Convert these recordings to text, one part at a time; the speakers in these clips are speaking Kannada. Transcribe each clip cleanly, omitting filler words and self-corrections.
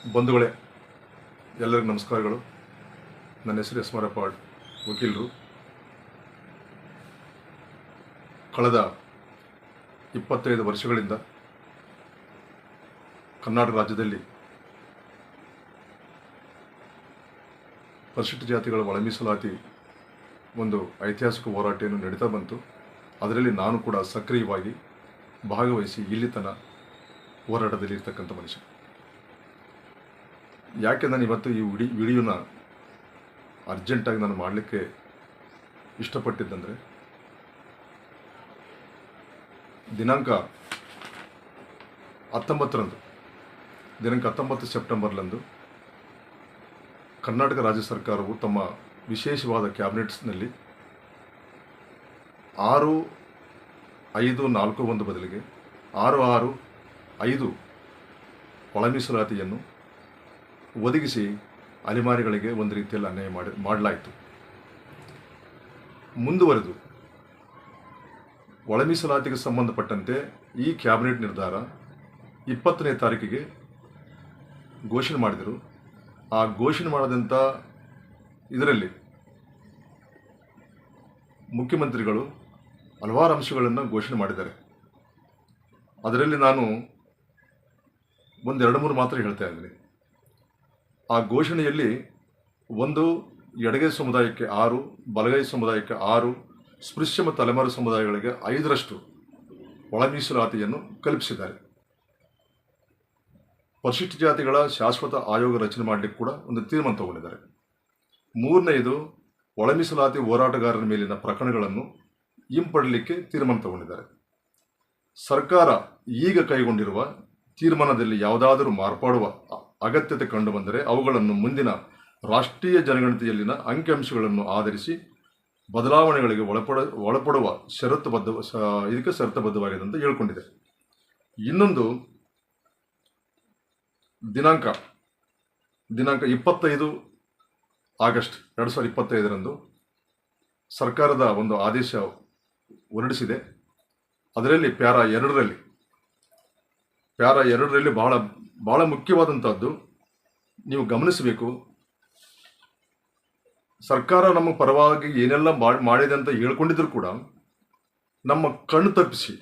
ಬಂಧುಗಳೇ, ಎಲ್ಲರಿಗೂ ನಮಸ್ಕಾರಗಳು. ನನ್ನ ಹೆಸರು ಎಸ್ ಮಾರಪ್ಪಾಡ್, ವಕೀಲರು. ಕಳೆದ 25 ವರ್ಷಗಳಿಂದ ಕರ್ನಾಟಕ ರಾಜ್ಯದಲ್ಲಿ ಪರಿಶಿಷ್ಟ ಜಾತಿಗಳ ಒಳ ಮೀಸಲಾತಿ ಒಂದು ಐತಿಹಾಸಿಕ ಹೋರಾಟವನ್ನು ನಡೀತಾ ಬಂತು. ಅದರಲ್ಲಿ ನಾನು ಕೂಡ ಸಕ್ರಿಯವಾಗಿ ಭಾಗವಹಿಸಿ ಇಲ್ಲಿ ತನಕ ಹೋರಾಟದಲ್ಲಿ ಇರ್ತಕ್ಕಂಥ ಮನುಷ್ಯ. ಯಾಕೆ ನಾನು ಇವತ್ತು ಈ ವಿಡಿಯೋನ ಅರ್ಜೆಂಟಾಗಿ ನಾನು ಮಾಡಲಿಕ್ಕೆ ಇಷ್ಟಪಟ್ಟಿದ್ದಂದರೆ, ದಿನಾಂಕ 19 ಸೆಪ್ಟೆಂಬರ್ಲಂದು ಕರ್ನಾಟಕ ರಾಜ್ಯ ಸರ್ಕಾರವು ತಮ್ಮ ವಿಶೇಷವಾದ ಕ್ಯಾಬಿನೆಟ್ಸ್ನಲ್ಲಿ 6-5-4-1 ಬದಲಿಗೆ 6-6-5 ಒಳ ಮೀಸಲಾತಿಯನ್ನು ಒದಗಿಸಿ ಅಲೆಮಾರಿಗಳಿಗೆ ಒಂದು ರೀತಿಯಲ್ಲಿ ಅನ್ಯಾಯ ಮಾಡಲಾಯಿತು. ಮುಂದುವರೆದು ಒಳ ಮೀಸಲಾತಿಗೆ ಸಂಬಂಧಪಟ್ಟಂತೆ ಈ ಕ್ಯಾಬಿನೆಟ್ ನಿರ್ಧಾರ 20ನೇ ತಾರೀಕಿಗೆ ಘೋಷಣೆ ಮಾಡಿದರು. ಆ ಘೋಷಣೆ ಮಾಡಿದಂಥ ಇದರಲ್ಲಿ ಮುಖ್ಯಮಂತ್ರಿಗಳು ಹಲವಾರು ಅಂಶಗಳನ್ನು ಘೋಷಣೆ ಮಾಡಿದ್ದಾರೆ. ಅದರಲ್ಲಿ ನಾನು 1-2-3 ಮಾತ್ರ ಹೇಳ್ತಾ ಇದ್ದೀನಿ. ಆ ಘೋಷಣೆಯಲ್ಲಿ ಒಂದು, ಎಡಗೈ ಸಮುದಾಯಕ್ಕೆ 6, ಬಲಗೈ ಸಮುದಾಯಕ್ಕೆ 6, ಸ್ಪೃಶ್ಯ ಮತ್ತು ತಲೆಮಾರು ಸಮುದಾಯಗಳಿಗೆ 5ರಷ್ಟು ಒಳ ಮೀಸಲಾತಿಯನ್ನು ಕಲ್ಪಿಸಿದ್ದಾರೆ. ಪರಿಶಿಷ್ಟ ಜಾತಿಗಳ ಶಾಶ್ವತ ಆಯೋಗ ರಚನೆ ಮಾಡಲಿಕ್ಕೆ ಕೂಡ ಒಂದು ತೀರ್ಮಾನ ತಗೊಂಡಿದ್ದಾರೆ. 3ನೇದು, ಒಳ ಮೀಸಲಾತಿ ಹೋರಾಟಗಾರರ ಮೇಲಿನ ಪ್ರಕರಣಗಳನ್ನು ಹಿಂಪಡಲಿಕ್ಕೆ ತೀರ್ಮಾನ ತಗೊಂಡಿದ್ದಾರೆ. ಸರ್ಕಾರ ಈಗ ಕೈಗೊಂಡಿರುವ ತೀರ್ಮಾನದಲ್ಲಿ ಯಾವುದಾದರೂ ಮಾರ್ಪಾಡುವ ಅಗತ್ಯತೆ ಕಂಡುಬಂದರೆ ಅವುಗಳನ್ನು ಮುಂದಿನ ರಾಷ್ಟ್ರೀಯ ಜನಗಣತಿಯಲ್ಲಿನ ಅಂಕಿಅಂಶಗಳನ್ನು ಆಧರಿಸಿ ಬದಲಾವಣೆಗಳಿಗೆ ಒಳಪಡುವ ಇದಕ್ಕೆ ಷರತ್ತುಬದ್ಧವಾಗಿದೆ ಅಂತ ಹೇಳ್ಕೊಂಡಿದೆ. ಇನ್ನೊಂದು, ದಿನಾಂಕ 25 ಆಗಸ್ಟ್ 2025ರಂದು ಸರ್ಕಾರದ ಒಂದು ಆದೇಶ ಹೊರಡಿಸಿದೆ. ಅದರಲ್ಲಿ ಪ್ಯಾರಾ 2ರಲ್ಲಿ ಬಹಳ ಮುಖ್ಯವಾದಂಥದ್ದು ನೀವು ಗಮನಿಸಬೇಕು. ಸರ್ಕಾರ ನಮ್ಮ ಪರವಾಗಿ ಏನೆಲ್ಲ ಮಾಡಿದೆ ಅಂತ ಹೇಳ್ಕೊಂಡಿದ್ರು ಕೂಡ ನಮ್ಮ ಕಣ್ಣು ತಪ್ಪಿಸಿ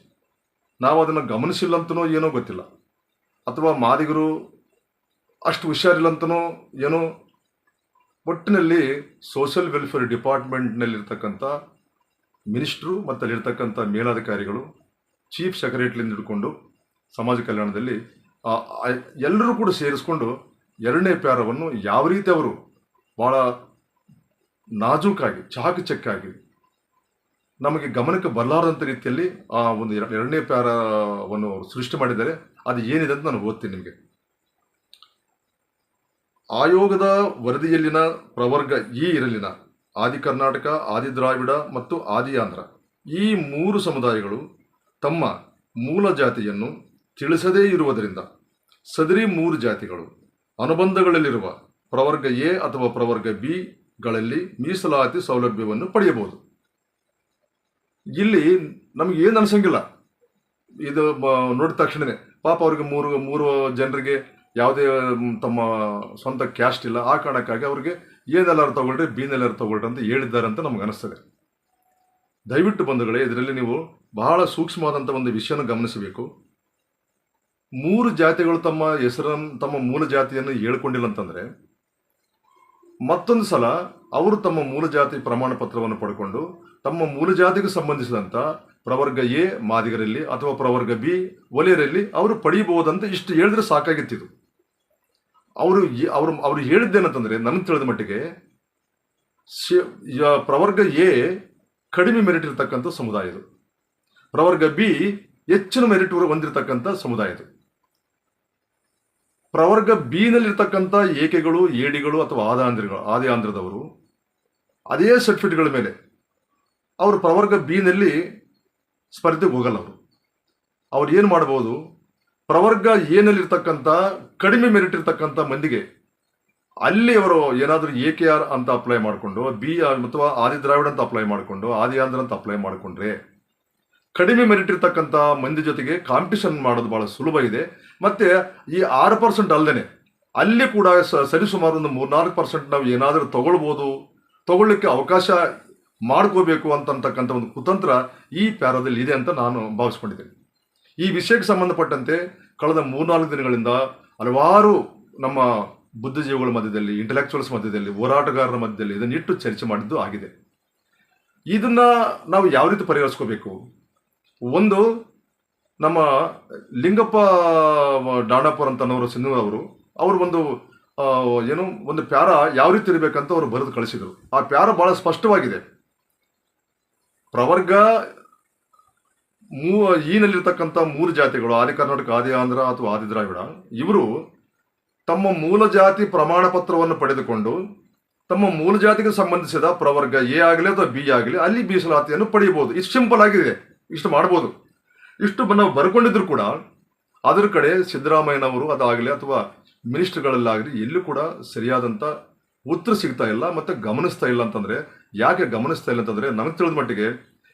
ನಾವು ಅದನ್ನು ಗಮನಿಸಿಲ್ಲ ಅಂತನೋ ಏನೋ ಗೊತ್ತಿಲ್ಲ, ಅಥವಾ ಮಾದಿಗರು ಅಷ್ಟು ಹುಷಾರಿಲ್ಲಂತನೋ ಏನೋ, ಒಟ್ಟಿನಲ್ಲಿ ಸೋಷಿಯಲ್ ವೆಲ್ಫೇರ್ ಡಿಪಾರ್ಟ್ಮೆಂಟ್ನಲ್ಲಿರ್ತಕ್ಕಂಥ ಮಿನಿಸ್ಟ್ರು ಮತ್ತು ಅಲ್ಲಿರ್ತಕ್ಕಂಥ ಮೇಲಾಧಿಕಾರಿಗಳು, ಚೀಫ್ ಸೆಕ್ರೆಟರಿಯಿಂದ ಹಿಡ್ಕೊಂಡು ಸಮಾಜ ಕಲ್ಯಾಣದಲ್ಲಿ ಎಲ್ಲರೂ ಕೂಡ ಸೇರಿಸ್ಕೊಂಡು 2ನೇ ಪ್ಯಾರವನ್ನು ಯಾವ ರೀತಿ ಅವರು ಭಾಳ ನಾಜೂಕಾಗಿ ಚಾಕಚಕ್ಕಾಗಿ ನಮಗೆ ಗಮನಕ್ಕೆ ಬರಲಾರದಂಥ ರೀತಿಯಲ್ಲಿ ಆ ಒಂದು 2ನೇ ಪ್ಯಾರವನ್ನು ಸೃಷ್ಟಿ ಮಾಡಿದ್ದಾರೆ. ಅದು ಏನಿದೆ ಅಂತ ನಾನು ಓದ್ತೀನಿ ನಿಮಗೆ. ಆಯೋಗದ ವರದಿಯಲ್ಲಿನ ಪ್ರವರ್ಗ ಇರಲಿನ ಆದಿ ಕರ್ನಾಟಕ, ಆದಿ ದ್ರಾವಿಡ ಮತ್ತು ಆದಿ ಆಂಧ್ರ ಈ 3 ಸಮುದಾಯಗಳು ತಮ್ಮ ಮೂಲ ಜಾತಿಯನ್ನು ತಿಳಿಸದೇ ಇರುವುದರಿಂದ ಸದರಿ 3 ಜಾತಿಗಳು ಅನುಬಂಧಗಳಲ್ಲಿರುವ ಪ್ರವರ್ಗ ಎ ಅಥವಾ ಪ್ರವರ್ಗ ಬಿ ಗಳಲ್ಲಿ ಮೀಸಲಾತಿ ಸೌಲಭ್ಯವನ್ನು ಪಡೆಯಬಹುದು. ಇಲ್ಲಿ ನಮಗೆ ಏನು ಅನಿಸಂಗಿಲ್ಲ. ಇದು ನೋಡಿದ ತಕ್ಷಣವೇ ಪಾಪ ಅವ್ರಿಗೆ ಮೂರು ಜನರಿಗೆ ಯಾವುದೇ ತಮ್ಮ ಸ್ವಂತ ಕ್ಯಾಸ್ಟ್ ಇಲ್ಲ, ಆ ಕಾರಣಕ್ಕಾಗಿ ಅವ್ರಿಗೆ ಏನೆಲ್ಲರೂ ತಗೊಳ್ರಿ, ಬಿನೆಲ್ಲರೂ ತಗೊಳ್ರಿ ಅಂತ ಹೇಳಿದ್ದಾರೆ ಅಂತ ನಮ್ಗೆ ಅನಿಸ್ತದೆ. ದಯವಿಟ್ಟು ಬಂಧುಗಳೇ, ಇದರಲ್ಲಿ ನೀವು ಬಹಳ ಸೂಕ್ಷ್ಮವಾದಂಥ ಒಂದು ವಿಷಯನ ಗಮನಿಸಬೇಕು. 3 ಜಾತಿಗಳು ತಮ್ಮ ಹೆಸರನ್ನು, ತಮ್ಮ ಮೂಲ ಜಾತಿಯನ್ನು ಹೇಳ್ಕೊಂಡಿಲ್ಲ ಅಂತಂದರೆ ಮತ್ತೊಂದು ಸಲ ಅವರು ತಮ್ಮ ಮೂಲ ಜಾತಿ ಪ್ರಮಾಣ ಪತ್ರವನ್ನು ಪಡ್ಕೊಂಡು ತಮ್ಮ ಮೂಲ ಜಾತಿಗೆ ಸಂಬಂಧಿಸಿದಂಥ ಪ್ರವರ್ಗ ಎ ಮಾದಿಗರಲ್ಲಿ ಅಥವಾ ಪ್ರವರ್ಗ ಬಿ ಒಲೆಯರಲ್ಲಿ ಅವರು ಪಡೆಯಬಹುದಂತ ಇಷ್ಟು ಹೇಳಿದ್ರೆ ಸಾಕಾಗಿತ್ತಿದು. ಅವರು ಹೇಳಿದ್ದೇನಂತಂದರೆ, ನನಗೆ ತಿಳಿದ ಮಟ್ಟಿಗೆ ಪ್ರವರ್ಗ ಎ ಕಡಿಮೆ ಮೆರಿಟ್ ಇರತಕ್ಕಂಥ ಸಮುದಾಯ ಇದು, ಪ್ರವರ್ಗ ಬಿ ಹೆಚ್ಚಿನ ಮೆರಿಟ್ ಹೊಂದಿರತಕ್ಕಂಥ ಸಮುದಾಯ ಇದು. ಪ್ರವರ್ಗ ಬಿನಲ್ಲಿರ್ತಕ್ಕಂಥ ಏಕೆಗಳು, ಏಡಿಗಳು ಅಥವಾ ಆದಿ ಆಂಧ್ರದವರು ಅದೇ ಸರ್ಟಿಫಿಕೇಟ್ಗಳ ಮೇಲೆ ಅವರು ಪ್ರವರ್ಗ ಬಿನಲ್ಲಿ ಸ್ಪರ್ಧೆಗೆ ಹೋಗಲ್ಲ. ಅವ್ರು ಏನು ಮಾಡ್ಬೋದು, ಪ್ರವರ್ಗ ಎನಲ್ಲಿರ್ತಕ್ಕಂಥ ಕಡಿಮೆ ಮೆರಿಟ್ ಇರ್ತಕ್ಕಂಥ ಮಂದಿಗೆ ಅಲ್ಲಿ ಅವರು ಏನಾದರೂ AKR ಅಂತ ಅಪ್ಲೈ ಮಾಡಿಕೊಂಡು, ಬಿ ಅಥವಾ ಆದಿ ದ್ರಾವಿಡ ಅಂತ ಅಪ್ಲೈ ಮಾಡಿಕೊಂಡು, ಆದಿ ಆಂಧ್ರ ಅಂತ ಅಪ್ಲೈ ಮಾಡಿಕೊಂಡ್ರೆ ಕಡಿಮೆ ಮೆರಿಟ್ ಇರ್ತಕ್ಕಂಥ ಮಂದಿ ಜೊತೆಗೆ ಕಾಂಪಿಟೇಷನ್ ಮಾಡೋದು ಭಾಳ ಸುಲಭ ಇದೆ. ಮತ್ತು ಈ 6% ಅಲ್ಲದೆ ಅಲ್ಲಿ ಕೂಡ ಸರಿಸುಮಾರು ಒಂದು 3-4% ನಾವು ಏನಾದರೂ ತಗೊಳ್ಳಿಕ್ಕೆ ಅವಕಾಶ ಮಾಡ್ಕೋಬೇಕು ಅಂತಕ್ಕಂಥ ಒಂದು ಕುತಂತ್ರ ಈ ಪ್ಯಾರಾದಲ್ಲಿ ಇದೆ ಅಂತ ನಾನು ಭಾವಿಸ್ಕೊಂಡಿದ್ದೇನೆ. ಈ ವಿಷಯಕ್ಕೆ ಸಂಬಂಧಪಟ್ಟಂತೆ ಕಳೆದ 3-4 ದಿನಗಳಿಂದ ಹಲವಾರು ನಮ್ಮ ಬುದ್ಧಿಜೀವಿಗಳ ಮಧ್ಯದಲ್ಲಿ, ಇಂಟೆಲೆಕ್ಚುವಲ್ಸ್ ಮಧ್ಯದಲ್ಲಿ, ಹೋರಾಟಗಾರರ ಮಧ್ಯದಲ್ಲಿ ಇದನ್ನಿಟ್ಟು ಚರ್ಚೆ ಮಾಡಿದ್ದು ಆಗಿದೆ. ಇದನ್ನ ನಾವು ಯಾವ ರೀತಿ ಪರಿಹರಿಸ್ಕೋಬೇಕು? ಒಂದು, ನಮ್ಮ ಲಿಂಗಪ್ಪ ಡಾಣಪ್ಪರ್ ಅಂತನವರು ಸಿನ್ನೂರವರು ಅವರು ಒಂದು ಪ್ಯಾರ ಯಾವ ರೀತಿ ಇರಬೇಕಂತ ಅವರು ಬರೆದು ಕಳಿಸಿದರು. ಆ ಪ್ಯಾರ ಬಹಳ ಸ್ಪಷ್ಟವಾಗಿದೆ. ಪ್ರವರ್ಗ ಈನಲ್ಲಿರ್ತಕ್ಕಂಥ 3 ಜಾತಿಗಳು, ಆದಿ ಕರ್ನಾಟಕ, ಆದಿ ಆಂಧ್ರ ಅಥವಾ ಆದಿ ದ್ರಾವಿಡ, ಇವರು ತಮ್ಮ ಮೂಲ ಜಾತಿ ಪ್ರಮಾಣ ಪತ್ರವನ್ನು ಪಡೆದುಕೊಂಡು ತಮ್ಮ ಮೂಲ ಜಾತಿಗೆ ಸಂಬಂಧಿಸಿದ ಪ್ರವರ್ಗ ಎ ಆಗಲಿ ಅಥವಾ ಬಿ ಆಗಲಿ ಅಲ್ಲಿ ಮೀಸಲಾತಿಯನ್ನು ಪಡೆಯಬಹುದು. ಇಷ್ಟು ಸಿಂಪಲ್ ಆಗಿದೆ, ಇಷ್ಟು ಮಾಡ್ಬೋದು. ಇಷ್ಟು ನಾವು ಬರ್ಕೊಂಡಿದ್ರು ಕೂಡ ಅದರ ಕಡೆ ಸಿದ್ದರಾಮಯ್ಯನವರು ಅದಾಗಲಿ ಅಥವಾ ಮಿನಿಸ್ಟರ್ಗಳಲ್ಲಾಗಲಿ ಎಲ್ಲೂ ಕೂಡ ಸರಿಯಾದಂಥ ಉತ್ತರ ಸಿಗ್ತಾ ಇಲ್ಲ ಮತ್ತು ಗಮನಿಸ್ತಾ ಇಲ್ಲ. ಅಂತಂದರೆ ಯಾಕೆ ಗಮನಿಸ್ತಾ ಇಲ್ಲ ಅಂತಂದರೆ, ನನಗೆ ತಿಳಿದ ಮಟ್ಟಿಗೆ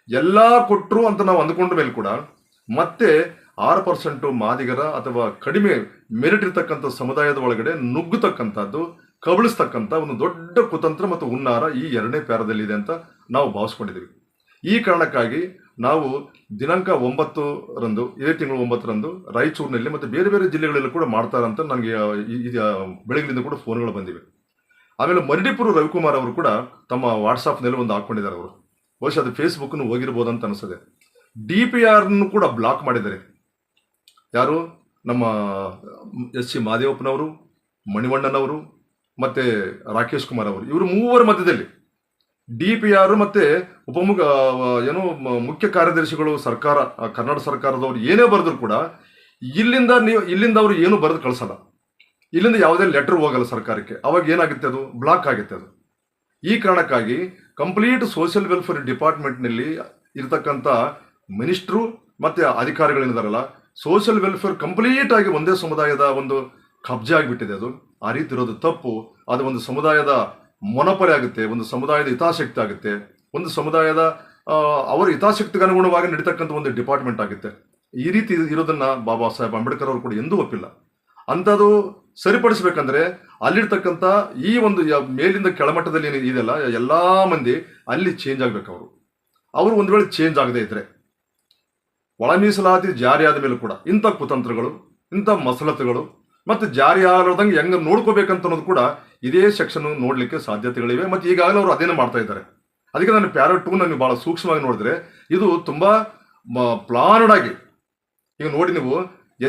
ಎಲ್ಲ ಕೊಟ್ಟರು ಅಂತ ನಾವು ಅಂದ್ಕೊಂಡ ಮೇಲೆ ಕೂಡ ಮತ್ತೆ 6% ಮಾದಿಗರ ಅಥವಾ ಕಡಿಮೆ ಮೆರಿಟ್ ಇರ್ತಕ್ಕಂಥ ಸಮುದಾಯದ ಒಳಗಡೆ ನುಗ್ಗತಕ್ಕಂಥದ್ದು, ಕಬಳಿಸ್ತಕ್ಕಂಥ ಒಂದು ದೊಡ್ಡ ಕುತಂತ್ರ ಮತ್ತು ಹುನ್ನಾರ ಈ 2ನೇ ಪ್ಯಾರದಲ್ಲಿದೆ ಅಂತ ನಾವು ಭಾವಿಸ್ಕೊಂಡಿದ್ದೀವಿ. ಈ ಕಾರಣಕ್ಕಾಗಿ ನಾವು ದಿನಾಂಕ 9ರಂದು, ಇದೇ ತಿಂಗಳು 9ರಂದು ರಾಯಚೂರಿನಲ್ಲಿ ಮತ್ತು ಬೇರೆ ಬೇರೆ ಜಿಲ್ಲೆಗಳಲ್ಲೂ ಕೂಡ ಮಾಡ್ತಾರಂತ ನನಗೆ ಬೆಳಗ್ಗಿನಿಂದ ಕೂಡ ಫೋನ್ಗಳು ಬಂದಿವೆ. ಆಮೇಲೆ ಮರಡಿಪುರ ರವಿಕುಮಾರ್ ಅವರು ಕೂಡ ತಮ್ಮ ವಾಟ್ಸಾಪ್ನಲ್ಲಿ ಒಂದು ಹಾಕ್ಕೊಂಡಿದ್ದಾರೆ. ಅವರು ಬಹುಶಃ ಅದು ಫೇಸ್ಬುಕ್ನು ಹೋಗಿರ್ಬೋದು ಅಂತ ಅನಿಸ್ತದೆ. DPR ಕೂಡ ಬ್ಲಾಕ್ ಮಾಡಿದ್ದಾರೆ. ಯಾರು? ನಮ್ಮ SC ಮಾದೇವಪ್ಪನವರು, ಮಣಿವಣ್ಣನವರು ಮತ್ತು ರಾಕೇಶ್ ಕುಮಾರ್ ಅವರು, ಇವರು 3 ಮಧ್ಯದಲ್ಲಿ DPR ಮತ್ತು ಮುಖ್ಯ ಕಾರ್ಯದರ್ಶಿಗಳು ಸರ್ಕಾರ, ಕರ್ನಾಟಕ ಸರ್ಕಾರದವರು ಏನೇ ಬರೆದ್ರು ಕೂಡ ಇಲ್ಲಿಂದ ಅವರು ಏನು ಬರೆದು ಕಳಿಸಲ್ಲ. ಇಲ್ಲಿಂದ ಯಾವುದೇ ಲೆಟರ್ ಹೋಗಲ್ಲ ಸರ್ಕಾರಕ್ಕೆ. ಅವಾಗ ಏನಾಗುತ್ತೆ? ಅದು ಬ್ಲಾಕ್ ಆಗುತ್ತೆ. ಅದು ಈ ಕಾರಣಕ್ಕಾಗಿ ಕಂಪ್ಲೀಟ್ ಸೋಷಿಯಲ್ ವೆಲ್ಫೇರ್ ಡಿಪಾರ್ಟ್ಮೆಂಟ್ನಲ್ಲಿ ಇರತಕ್ಕಂಥ ಮಿನಿಸ್ಟ್ರು ಮತ್ತು ಅಧಿಕಾರಿಗಳೇನಿದಾರಲ್ಲ, ಸೋಷಿಯಲ್ ವೆಲ್ಫೇರ್ ಕಂಪ್ಲೀಟ್ ಆಗಿ ಒಂದೇ ಸಮುದಾಯದ ಒಂದು ಕಬ್ಜೆ ಆಗಿಬಿಟ್ಟಿದೆ. ಅದು ಆ ರೀತಿ ಇರೋದು ತಪ್ಪು. ಅದು ಒಂದು ಸಮುದಾಯದ ಮೊನಪರಿ ಆಗುತ್ತೆ, ಒಂದು ಸಮುದಾಯದ ಹಿತಾಸಕ್ತಿ ಆಗುತ್ತೆ, ಒಂದು ಸಮುದಾಯದ ಅವರ ಹಿತಾಸಕ್ತಿಗೆ ಅನುಗುಣವಾಗಿ ನಡೀತಕ್ಕಂಥ ಒಂದು ಡಿಪಾರ್ಟ್ಮೆಂಟ್ ಆಗುತ್ತೆ. ಈ ರೀತಿ ಇರೋದನ್ನ ಬಾಬಾ ಸಾಹೇಬ್ ಅಂಬೇಡ್ಕರ್ ಅವರು ಕೂಡ ಎಂದೂ ಒಪ್ಪಿಲ್ಲ. ಅಂಥದ್ದು ಸರಿಪಡಿಸ್ಬೇಕಂದ್ರೆ ಅಲ್ಲಿರ್ತಕ್ಕಂಥ ಈ ಒಂದು ಮೇಲಿಂದ ಕೆಳಮಟ್ಟದಲ್ಲಿ ಇದೆಲ್ಲ ಎಲ್ಲ ಮಂದಿ ಅಲ್ಲಿ ಚೇಂಜ್ ಆಗ್ಬೇಕು. ಅವರು ಒಂದು ವೇಳೆ ಚೇಂಜ್ ಆಗದೆ ಇದ್ರೆ ಒಳ ಮೀಸಲಾತಿ ಜಾರಿ ಆದ ಮೇಲೆ ಕೂಡ ಇಂಥ ಕುತಂತ್ರಗಳು, ಇಂಥ ಮಸಲತ್ತುಗಳು ಮತ್ತು ಜಾರಿ ಆಗದಂಗೆ ಹೆಂಗೆ ನೋಡ್ಕೋಬೇಕಂತ ಅನ್ನೋದು ಕೂಡ ಇದೇ ಸೆಕ್ಷನ್ ನೋಡಲಿಕ್ಕೆ ಸಾಧ್ಯತೆಗಳಿವೆ. ಮತ್ತು ಈಗಾಗಲೇ ಅವರು ಅದೇನೇ ಮಾಡ್ತಾ ಇದ್ದಾರೆ. ಅದಕ್ಕೆ ನಾನು ಪ್ಯಾರಾ 2 ನೀವು ಭಾಳ ಸೂಕ್ಷ್ಮವಾಗಿ ನೋಡಿದ್ರೆ ಇದು ತುಂಬ ಪ್ಲಾನ್ಡ್ ಆಗಿ, ಈಗ ನೋಡಿ ನೀವು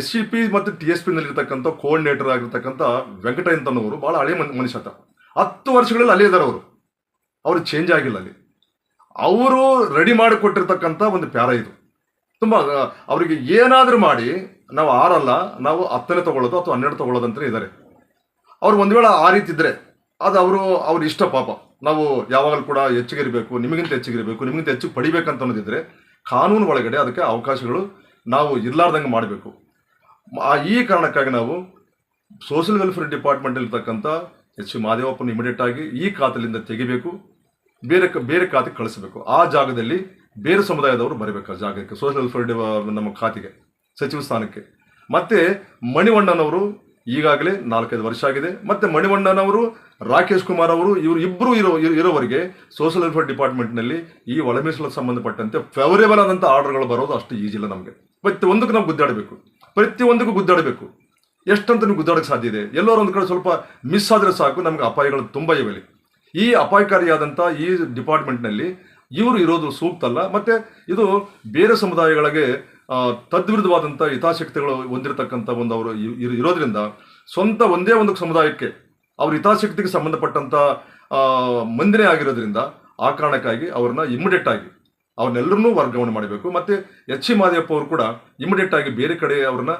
SCP ಮತ್ತು TSP ನಲ್ಲಿರ್ತಕ್ಕಂಥ ಕೋಆರ್ಡಿನೇಟರ್ ಆಗಿರ್ತಕ್ಕಂಥ ವೆಂಕಟಯ್ಯನವರು ಭಾಳ ಹಳೆ ಮನುಷ್ಯ. 10 ವರ್ಷಗಳಲ್ಲಿ ಅಲ್ಲೇ ಇದ್ದಾರೆ. ಅವರು ಚೇಂಜ್ ಆಗಿಲ್ಲ. ಅಲ್ಲಿ ಅವರು ರೆಡಿ ಮಾಡಿ ಕೊಟ್ಟಿರ್ತಕ್ಕಂಥ ಒಂದು ಪ್ಯಾರ ಇದು. ತುಂಬ ಅವರಿಗೆ ಏನಾದರೂ ಮಾಡಿ ನಾವು 6 ಅಲ್ಲ, ನಾವು 10ನೇ ತಗೊಳ್ಳೋದು ಅಥವಾ 12 ತಗೊಳ್ಳೋದಂತ ಇದ್ದಾರೆ. ಅವ್ರು ಒಂದು ವೇಳೆ ಆ ರೀತಿ ಇದ್ರೆ ಅದು ಅವ್ರ ಇಷ್ಟ. ಪಾಪ ನಾವು ಯಾವಾಗಲೂ ಕೂಡ ಹೆಚ್ಚಿಗಿರಬೇಕು, ನಿಮಗಿಂತ ಹೆಚ್ಚಿಗಿರಬೇಕು, ನಿಮಗಿಂತ ಹೆಚ್ಚು ಪಡಿಬೇಕಂತ ಅನ್ನೋದಿದ್ರೆ ಕಾನೂನು ಒಳಗಡೆ ಅದಕ್ಕೆ ಅವಕಾಶಗಳು ನಾವು ಇರ್ಲಾರ್ದಂಗೆ ಮಾಡಬೇಕು. ಈ ಕಾರಣಕ್ಕಾಗಿ ನಾವು ಸೋಷಿಯಲ್ ವೆಲ್ಫೇರ್ ಡಿಪಾರ್ಟ್ಮೆಂಟ್ ಇರ್ತಕ್ಕಂಥ SC ಮಾದೇವಪ್ಪನ ಇಮಿಡಿಯೇಟ್ ಆಗಿ ಈ ಖಾತೆಯಿಂದ ತೆಗಿಬೇಕು, ಬೇರೆ ಖಾತೆಗೆ ಕಳಿಸಬೇಕು. ಆ ಜಾಗದಲ್ಲಿ ಬೇರೆ ಸಮುದಾಯದವರು ಬರಬೇಕು. ಆ ಜಾಗಕ್ಕೆ ಸೋಷಿಯಲ್ ವೆಲ್ಫೇರ್ ನಮ್ಮ ಖಾತೆಗೆ, ಸಚಿವ ಸ್ಥಾನಕ್ಕೆ. ಮತ್ತೆ ಮಣಿವಣ್ಣನವರು ಈಗಾಗಲೇ 4-5 ವರ್ಷ ಆಗಿದೆ. ಮತ್ತೆ ಮಣಿವಣ್ಣನವರು, ರಾಕೇಶ್ ಕುಮಾರ್ ಅವರು, ಇವರು ಇಬ್ಬರು ಇರೋವರೆಗೆ ಸೋಷಿಯಲ್ ವೆಲ್ಫೇರ್ ಡಿಪಾರ್ಟ್ಮೆಂಟ್ನಲ್ಲಿ ಈ ಒಳ ಮೀಸಲಾತಿಗೆ ಸಂಬಂಧಪಟ್ಟಂತೆ ಫೇವರೇಬಲ್ ಆದಂಥ ಆರ್ಡರ್ಗಳು ಬರೋದು ಅಷ್ಟು ಈಜಿ ಇಲ್ಲ ನಮಗೆ. ಪ್ರತಿಯೊಂದಕ್ಕೂ ನಾವು ಗುದ್ದಾಡಬೇಕು. ಎಷ್ಟಂತ ನೀವು ಗುದ್ದಾಡೋಕ್ಕೆ ಸಾಧ್ಯ ಇದೆ? ಎಲ್ಲರೂ ಒಂದು ಕಡೆ ಸ್ವಲ್ಪ ಮಿಸ್ ಆದರೆ ಸಾಕು, ನಮಗೆ ಅಪಾಯಗಳು ತುಂಬ ಇವೆ. ಈ ಅಪಾಯಕಾರಿಯಾದಂಥ ಈ ಡಿಪಾರ್ಟ್ಮೆಂಟ್ನಲ್ಲಿ ಇವರು ಇರೋದು ಸೂಕ್ತ ಅಲ್ಲ. ಮತ್ತು ಇದು ಬೇರೆ ಸಮುದಾಯಗಳಿಗೆ ತದ್ವಿರುದ್ಧವಾದಂಥ ಹಿತಾಸಕ್ತಿಗಳು ಹೊಂದಿರತಕ್ಕಂಥ ಅವರು ಇರೋದ್ರಿಂದ ಸ್ವಂತ ಒಂದೇ ಒಂದು ಸಮುದಾಯಕ್ಕೆ ಅವ್ರ ಹಿತಾಸಕ್ತಿಗೆ ಸಂಬಂಧಪಟ್ಟಂಥ ಮಂದಿನೇ ಆಗಿರೋದ್ರಿಂದ ಆ ಕಾರಣಕ್ಕಾಗಿ ಅವ್ರನ್ನ ಇಮಿಡಿಯೇಟ್ ಆಗಿ ಅವ್ರನ್ನೆಲ್ಲರನ್ನೂ ವರ್ಗಾವಣೆ ಮಾಡಬೇಕು. ಮತ್ತು SC ಮಾದೇವಪ್ಪ ಅವರು ಕೂಡ ಇಮಿಡಿಯೇಟ್ ಆಗಿ ಬೇರೆ ಕಡೆ ಅವ್ರನ್ನ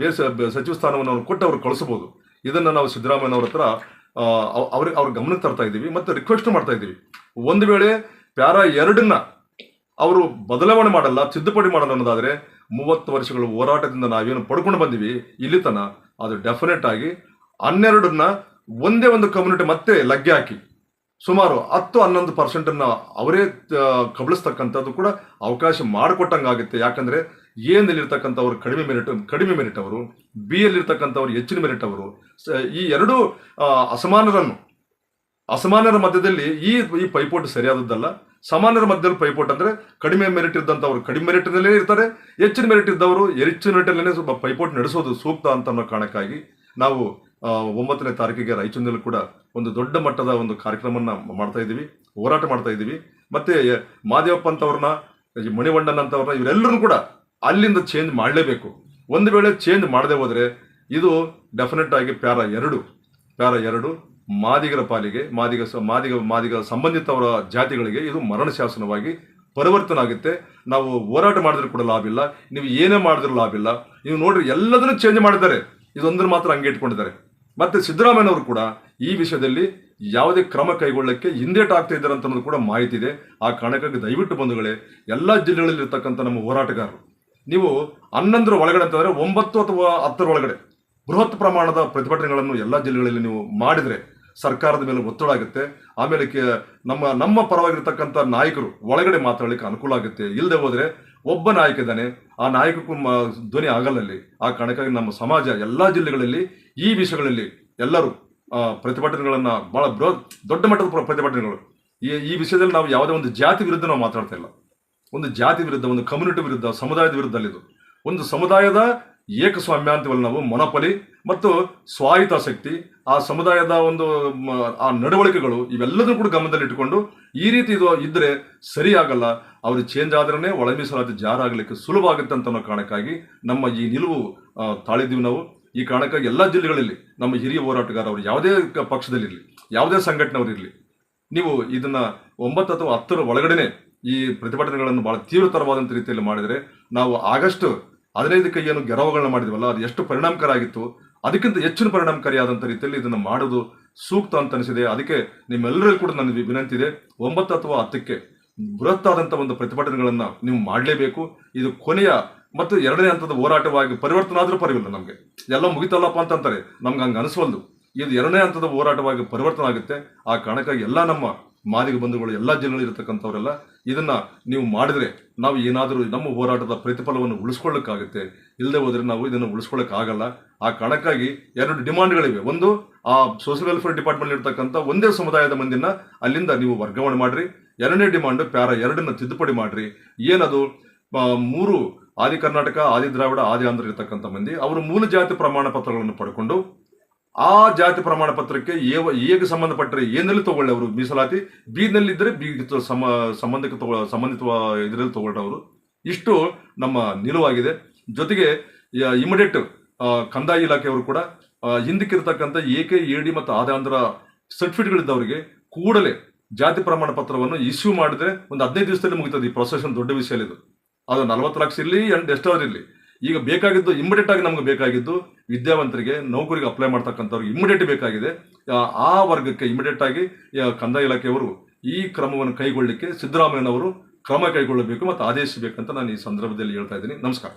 ಬೇರೆ ಸಚಿವ ಸ್ಥಾನವನ್ನು ಅವ್ರು ಕೊಟ್ಟು ಅವ್ರು ಕಳಿಸ್ಬೋದು. ಇದನ್ನು ನಾವು ಸಿದ್ದರಾಮಯ್ಯನವ್ರ ಹತ್ರ ಅವ್ರ ಗಮನಕ್ಕೆ ತರ್ತಾ ಇದ್ದೀವಿ ಮತ್ತು ರಿಕ್ವೆಸ್ಟ್ ಮಾಡ್ತಾ ಇದ್ದೀವಿ. ಒಂದು ವೇಳೆ ಪ್ಯಾರಾ 2ನ್ನ ಅವರು ಬದಲಾವಣೆ ಮಾಡಲ್ಲ, ತಿದ್ದುಪಡಿ ಮಾಡಲ್ಲ ಅನ್ನೋದಾದರೆ 30 ವರ್ಷಗಳ ಹೋರಾಟದಿಂದ ನಾವೇನು ಪಡ್ಕೊಂಡು ಬಂದಿವಿ ಇಲ್ಲಿ ತನ, ಅದು ಡೆಫಿನೆಟ್ ಆಗಿ 12ನ್ನ ಒಂದೇ ಒಂದು ಕಮ್ಯುನಿಟಿ ಮತ್ತೆ ಲಗ್ಗೆ ಹಾಕಿ ಸುಮಾರು 10-11% ಅವರೇ ಕಬಳಿಸ್ತಕ್ಕಂಥದ್ದು ಕೂಡ ಅವಕಾಶ ಮಾಡಿಕೊಟ್ಟಂಗಾಗುತ್ತೆ. ಯಾಕಂದರೆ ಎನಲ್ಲಿರ್ತಕ್ಕಂಥವ್ರು ಕಡಿಮೆ ಮೆರಿಟ್ ಅವರು, ಬಿ ಯಲ್ಲಿರ್ತಕ್ಕಂಥವ್ರು ಹೆಚ್ಚಿನ ಮೆರಿಟ್ ಅವರು, ಈ ಎರಡೂ ಅಸಮಾನರ ಮಧ್ಯದಲ್ಲಿ ಈ ಪೈಪೋಟಿ ಸರಿಯಾದದ್ದಲ್ಲ. ಸಮಾನರ ಮಧ್ಯದಲ್ಲಿ ಪೈಪೋಟ್ ಅಂದ್ರೆ ಕಡಿಮೆ ಮೆರಿಟ್ ಇದ್ದಂಥವ್ರು ಕಡಿಮೆ ಮೆರಿಟ್ನಲ್ಲೇ ಇರ್ತಾರೆ, ಹೆಚ್ಚಿನ ಮೆರಿಟ್ ಇದ್ದವರು ಹೆಚ್ಚಿನ ಮೆರಿಟಲ್ಲೇ ಸ್ವಲ್ಪ ಪೈಪೋಟ್ ನಡೆಸೋದು ಸೂಕ್ತ ಅಂತ ಅನ್ನೋ ಕಾರಣಕ್ಕಾಗಿ ನಾವು 9ನೇ ತಾರೀಕಿಗೆ ರಾಯಚೂರಿನಲ್ಲಿ ಕೂಡ ಒಂದು ದೊಡ್ಡ ಮಟ್ಟದ ಒಂದು ಕಾರ್ಯಕ್ರಮವನ್ನು ಮಾಡ್ತಾ ಇದ್ದೀವಿ, ಹೋರಾಟ ಮಾಡ್ತಾ ಇದ್ದೀವಿ. ಮತ್ತೆ ಮಾದೇವಪ್ಪ ಅಂತವ್ರನ್ನ, ಮಣಿವಣ್ಣನ್ ಅಂತವ್ರನ್ನ, ಇವರೆಲ್ಲರೂ ಕೂಡ ಅಲ್ಲಿಂದ ಚೇಂಜ್ ಮಾಡಲೇಬೇಕು. ಒಂದು ವೇಳೆ ಚೇಂಜ್ ಮಾಡದೆ ಹೋದರೆ ಇದು ಡೆಫಿನೆಟ್ ಆಗಿ ಪ್ಯಾರ 2 ಮಾದಿಗರ ಪಾಲಿಗೆ, ಮಾದಿಗ ಸಂಬಂಧಿತವರ ಜಾತಿಗಳಿಗೆ ಇದು ಮರಣ ಶಾಸನವಾಗಿ ಪರಿವರ್ತನೆ ಆಗುತ್ತೆ. ನಾವು ಹೋರಾಟ ಮಾಡಿದ್ರು ಕೂಡ ಲಾಭ ಇಲ್ಲ, ನೀವು ಏನೇ ಮಾಡಿದ್ರು ಲಾಭ ಇಲ್ಲ. ನೀವು ನೋಡ್ರಿ ಎಲ್ಲದನ್ನು ಚೇಂಜ್ ಮಾಡಿದ್ದಾರೆ, ಇದೊಂದನ್ನು ಮಾತ್ರ ಹಂಗೆ ಇಟ್ಕೊಂಡಿದ್ದಾರೆ. ಮತ್ತೆ ಸಿದ್ದರಾಮಯ್ಯನವರು ಕೂಡ ಈ ವಿಷಯದಲ್ಲಿ ಯಾವುದೇ ಕ್ರಮ ಕೈಗೊಳ್ಳಕ್ಕೆ ಹಿಂದೇಟು ಆಗ್ತಾ ಇದ್ದಾರೆ ಅಂತ ಅನ್ನೋದು ಕೂಡ ಮಾಹಿತಿ ಇದೆ. ಆ ಕಾರಣಕ್ಕಾಗಿ ದಯವಿಟ್ಟು ಬಂಧುಗಳೇ, ಎಲ್ಲ ಜಿಲ್ಲೆಗಳಲ್ಲಿ ಇರ್ತಕ್ಕಂಥ ನಮ್ಮ ಹೋರಾಟಗಾರರು, ನೀವು 11 ಒಳಗಡೆ ಅಂತಂದ್ರೆ 9 ಅಥವಾ 10 ಒಳಗಡೆ ಬೃಹತ್ ಪ್ರಮಾಣದ ಪ್ರತಿಭಟನೆಗಳನ್ನು ಎಲ್ಲ ಜಿಲ್ಲೆಗಳಲ್ಲಿ ನೀವು ಮಾಡಿದ್ರೆ ಸರ್ಕಾರದ ಮೇಲೆ ಒತ್ತಡ ಆಗುತ್ತೆ. ಆಮೇಲೆ ನಮ್ಮ ಪರವಾಗಿರ್ತಕ್ಕಂಥ ನಾಯಕರು ಒಳಗಡೆ ಮಾತಾಡಲಿಕ್ಕೆ ಅನುಕೂಲ ಆಗುತ್ತೆ. ಇಲ್ಲದೆ ಹೋದ್ರೆ ಒಬ್ಬ ನಾಯಕ ಇದ್ದಾನೆ, ಆ ನಾಯಕಕ್ಕೂ ಧ್ವನಿ ಆಗಲ್ಲಲ್ಲಿ. ಆ ಕಾರಣಕ್ಕಾಗಿ ನಮ್ಮ ಸಮಾಜ ಎಲ್ಲ ಜಿಲ್ಲೆಗಳಲ್ಲಿ ಈ ವಿಷಯಗಳಲ್ಲಿ ಎಲ್ಲರೂ ಪ್ರತಿಭಟನೆಗಳನ್ನ ಬಹಳ ದೊಡ್ಡ ಮಟ್ಟದ ಪ್ರತಿಭಟನೆಗಳು. ಈ ವಿಷಯದಲ್ಲಿ ನಾವು ಯಾವುದೇ ಒಂದು ಜಾತಿ ವಿರುದ್ಧ ನಾವು ಮಾತಾಡ್ತಾ ಇಲ್ಲ. ಒಂದು ಜಾತಿ ವಿರುದ್ಧ, ಒಂದು ಕಮ್ಯುನಿಟಿ ವಿರುದ್ಧ, ಸಮುದಾಯದ ವಿರುದ್ಧ ಇದು ಒಂದು ಸಮುದಾಯದ ಏಕಸ್ವಾಮ್ಯ ಅಂತೀವಲ್ಲ ನಾವು, ಮೊನಪಲಿ ಮತ್ತು ಸ್ವಾಯತ್ತಾಸಕ್ತಿ, ಆ ಸಮುದಾಯದ ಒಂದು ಆ ನಡವಳಿಕೆಗಳು ಇವೆಲ್ಲದೂ ಕೂಡ ಗಮನದಲ್ಲಿ ಇಟ್ಟುಕೊಂಡು ಈ ರೀತಿ ಇದು ಇದ್ರೆ ಸರಿ ಆಗಲ್ಲ. ಅವರು ಚೇಂಜ್ ಆದ್ರೇ ಒಳ ಮೀಸಲಾತಿ ಜಾರಾಗಲಿಕ್ಕೆ ಸುಲಭ ಆಗುತ್ತೆ ಅಂತ ಅನ್ನೋ ಕಾರಣಕ್ಕಾಗಿ ನಮ್ಮ ಈ ನಿಲುವು ತಾಳಿದ್ದೀವಿ ನಾವು. ಈ ಕಾರಣಕ್ಕಾಗಿ ಎಲ್ಲ ಜಿಲ್ಲೆಗಳಲ್ಲಿ ನಮ್ಮ ಹಿರಿಯ ಹೋರಾಟಗಾರ ಅವರು ಯಾವುದೇ ಪಕ್ಷದಲ್ಲಿರಲಿ, ಯಾವುದೇ ಸಂಘಟನೆಯವರಿರಲಿ, ನೀವು ಇದನ್ನ 9 ಅಥವಾ 10 ಒಳಗಡೆನೆ ಈ ಪ್ರತಿಭಟನೆಗಳನ್ನು ಬಹಳ ತೀವ್ರತರವಾದಂಥ ರೀತಿಯಲ್ಲಿ ಮಾಡಿದರೆ, ನಾವು ಆಗಸ್ಟ್ 15ಕ್ಕೆ ಏನು ಗೆರವುಗಳನ್ನ ಮಾಡಿದ್ವಲ್ಲ ಅದು ಎಷ್ಟು ಪರಿಣಾಮಕಾರಿ ಆಗಿತ್ತು, ಅದಕ್ಕಿಂತ ಹೆಚ್ಚಿನ ಪರಿಣಾಮಕಾರಿಯಾದಂಥ ರೀತಿಯಲ್ಲಿ ಇದನ್ನು ಮಾಡೋದು ಸೂಕ್ತ ಅಂತ ಅನಿಸಿದೆ. ಅದಕ್ಕೆ ನಿಮ್ಮೆಲ್ಲರಿಗೂ ಕೂಡ ನನ್ನ ವಿನಂತಿ ಇದೆ, 9 ಅಥವಾ 10ಕ್ಕೆ ಬೃಹತ್ತಾದಂಥ ಒಂದು ಪ್ರತಿಭಟನೆಗಳನ್ನು ನೀವು ಮಾಡಲೇಬೇಕು. ಇದು ಕೊನೆಯ ಮತ್ತು 2ನೇ ಹಂತದ ಹೋರಾಟವಾಗಿ ಪರಿವರ್ತನೆ ಆದರೂ ಪರವಾಗಿಲ್ಲ, ನಮಗೆ ಎಲ್ಲ ಮುಗಿತಲ್ಲಪ್ಪ ಅಂತಂತಾರೆ, ನಮ್ಗೆ ಹಂಗೆ ಅನಿಸ್ವಲ್ದು. ಇದು 2ನೇ ಹಂತದ ಹೋರಾಟವಾಗಿ ಪರಿವರ್ತನೆ ಆಗುತ್ತೆ. ಆ ಕಾರಣಕ್ಕಾಗಿ ಎಲ್ಲ ನಮ್ಮ ಮಾದಿಗ ಬಂಧುಗಳು ಎಲ್ಲ ಜಿಲ್ಲೆಗಳಲ್ಲಿ ಇರತಕ್ಕಂಥವರೆಲ್ಲ ಇದನ್ನ ನೀವು ಮಾಡಿದ್ರೆ ನಾವು ಏನಾದರೂ ನಮ್ಮ ಹೋರಾಟದ ಪ್ರತಿಫಲವನ್ನು ಉಳಿಸ್ಕೊಳ್ಳೋಕ್ಕಾಗುತ್ತೆ. ಇಲ್ಲದೆ ಹೋದ್ರೆ ನಾವು ಇದನ್ನು ಉಳಿಸ್ಕೊಳ್ಳೋಕ್ಕಾಗಲ್ಲ. ಆ ಕಾರಣಕ್ಕಾಗಿ 2 ಡಿಮಾಂಡ್ಗಳಿವೆ. ಒಂದು, ಆ ಸೋಷಿಯಲ್ ವೆಲ್ಫೇರ್ ಡಿಪಾರ್ಟ್ಮೆಂಟ್ ಇರ್ತಕ್ಕಂಥ ಒಂದೇ ಸಮುದಾಯದ ಮಂದಿನ ಅಲ್ಲಿಂದ ನೀವು ವರ್ಗಾವಣೆ ಮಾಡ್ರಿ. 2ನೇ ಡಿಮಾಂಡ್ ಪ್ಯಾರ 2ನ್ನ ತಿದ್ದುಪಡಿ ಮಾಡ್ರಿ. ಏನದು, 3 ಆದಿ ಕರ್ನಾಟಕ, ಆದಿ ದ್ರಾವಿಡ, ಆದಿ ಆಂಧ್ರ ಇರ್ತಕ್ಕಂಥ ಮಂದಿ ಅವರು ಮೂಲ ಜಾತಿ ಪ್ರಮಾಣ ಪತ್ರಗಳನ್ನು ಪಡ್ಕೊಂಡು ಆ ಜಾತಿ ಪ್ರಮಾಣ ಪತ್ರಕ್ಕೆ ಹೇಗೆ ಸಂಬಂಧಪಟ್ಟರೆ ಏನಲ್ಲಿ ತಗೊಳ್ಳಿ ಅವರು ಮೀಸಲಾತಿ, ಬೀದ್ನಲ್ಲಿದ್ದರೆ ಬೀಗ್ ಸಂಬಂಧಿತ ಇದರಲ್ಲಿ ತಗೊಳ್ಳೋರು. ಇಷ್ಟು ನಮ್ಮ ನಿಲುವಾಗಿದೆ. ಜೊತೆಗೆ ಇಮಿಡಿಯೇಟ್ ಕಂದಾಯ ಇಲಾಖೆಯವರು ಕೂಡ ಹಿಂದಕ್ಕಿರ್ತಕ್ಕಂಥ ಏಕೆ ಎಡಿ ಮತ್ತು ಆದಾಂಧ್ರ ಸರ್ಟಿಫಿಕೇಟ್ಗಳಿದ್ದವರಿಗೆ ಕೂಡಲೇ ಜಾತಿ ಪ್ರಮಾಣ ಪತ್ರವನ್ನು ಇಶ್ಯೂ ಮಾಡಿದ್ರೆ ಒಂದು 15 ದಿವಸದಲ್ಲಿ ಮುಗಿತದೆ. ಈ ಪ್ರೊಸೆಷನ್ ದೊಡ್ಡ ವಿಷಯ ಇದು. ಅದು 40 ಲಕ್ಷ ಇರಲಿ ಎಷ್ಟಾದ್ರೂ ಇರಲಿ. ಈಗ ಬೇಕಾಗಿದ್ದು ಇಮಿಡಿಯೇಟ್ ಆಗಿ ನಮ್ಗೆ ಬೇಕಾಗಿದ್ದು ವಿದ್ಯಾವಂತರಿಗೆ, ನೌಕರಿಗೆ ಅಪ್ಲೈ ಮಾಡ್ತಕ್ಕಂಥವ್ರಿಗೆ ಇಮಿಡಿಯೇಟ್ ಬೇಕಾಗಿದೆ. ಆ ವರ್ಗಕ್ಕೆ ಇಮಿಡಿಯೇಟ್ ಆಗಿ ಕಂದಾಯ ಇಲಾಖೆಯವರು ಈ ಕ್ರಮವನ್ನು ಕೈಗೊಳ್ಳಲಿಕ್ಕೆ ಸಿದ್ದರಾಮಯ್ಯನವರು ಕ್ರಮ ಕೈಗೊಳ್ಳಬೇಕು ಮತ್ತು ಆದೇಶಿಸಬೇಕಂತ ನಾನು ಈ ಸಂದರ್ಭದಲ್ಲಿ ಹೇಳ್ತಾ ಇದ್ದೀನಿ. ನಮಸ್ಕಾರ.